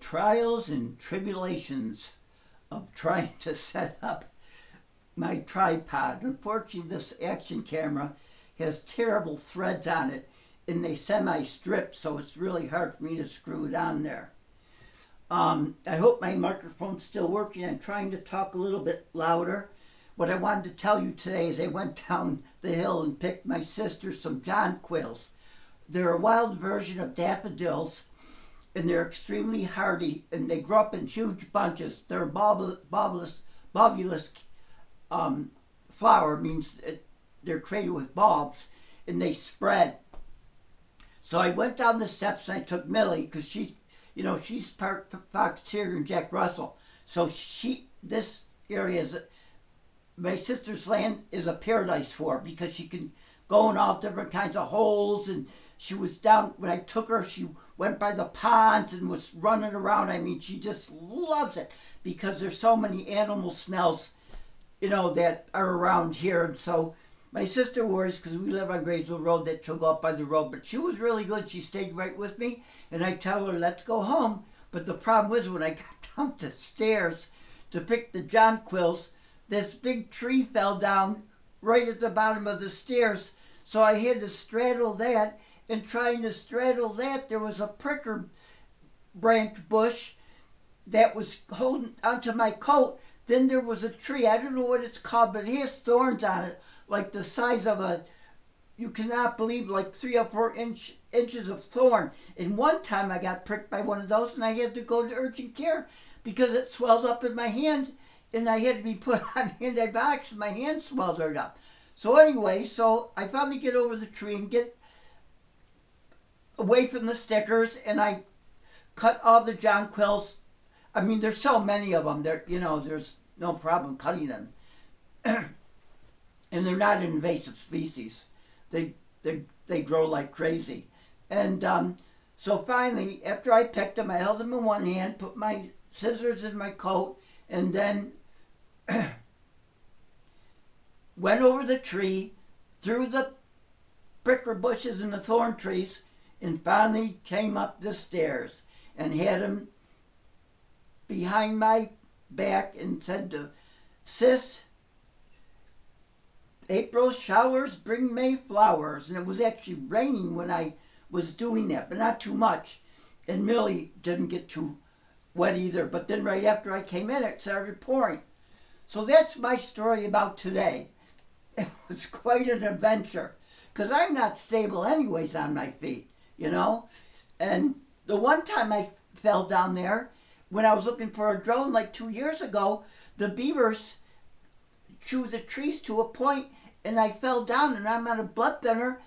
trials and tribulations of trying to set up my tripod. Unfortunately, this action camera has terrible threads on it and they semi-strip, so it's really hard for me to screw it on there. I hope my microphone's still working. I'm trying to talk a little bit louder. What I wanted to tell you today is I went down the hill and picked my sister some jonquils. They're a wild version of daffodils, and they're extremely hardy, and they grow up in huge bunches. They're a bulbous flower, means they're created with bulbs, and they spread. So I went down the steps and I took Millie, because she's part fox terrier and Jack Russell. So this area is, my sister's land is a paradise for her, because she can go in all different kinds of holes. And she was down, when I took her, she went by the ponds and was running around. I mean, she just loves it, because there's so many animal smells, that are around here. And so my sister worries, because we live on Graysville Road, that she'll go up by the road. But she was really good. She stayed right with me. And I tell her, let's go home. But the problem was, when I got down the stairs to pick the jonquils, this big tree fell down right at the bottom of the stairs. So I had to straddle that. And trying to straddle that, there was a pricker branch bush that was holding onto my coat. Then there was a tree, I don't know what it's called, but it has thorns on it, like the size of you cannot believe, like 3 or 4 inches of thorn. And one time I got pricked by one of those, and I had to go to urgent care because it swelled up in my hand, and I had to be put on antibiotics, and my hand swelled right up. So anyway, so I finally get over the tree and get away from the stickers, and I cut all the jonquils. I mean, there's so many of them. There's no problem cutting them. And they're not an invasive species. They grow like crazy. And so finally, after I picked them, I held them in one hand, put my scissors in my coat, and then went over the tree, through the pricker bushes and the thorn trees, and finally came up the stairs and had them behind my back and said to Sis, April showers bring May flowers. And it was actually raining when I was doing that, but not too much. And Millie didn't get too wet either. But then right after I came in, it started pouring. So that's my story about today. It was quite an adventure, because I'm not stable anyways on my feet, And the one time I fell down there, when I was looking for a drone like 2 years ago, the beavers chew the trees to a point, and I fell down, and I'm on a blood thinner,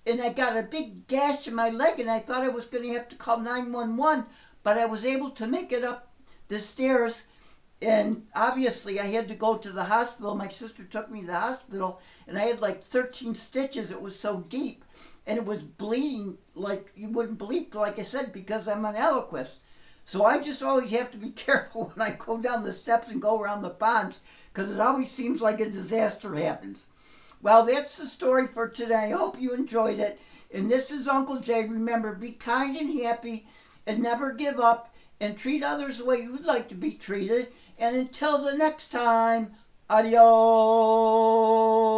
and I got a big gash in my leg, and I thought I was going to have to call 911, but I was able to make it up the stairs, and obviously I had to go to the hospital. My sister took me to the hospital, and I had like 13 stitches. It was so deep, and it was bleeding like you wouldn't believe, like I said, because I'm on Eliquis. So I just always have to be careful when I go down the steps and go around the ponds, because it always seems like a disaster happens. Well, that's the story for today. I hope you enjoyed it. And this is Uncle Jay. Remember, be kind and happy and never give up, and treat others the way you'd like to be treated. And until the next time, adios.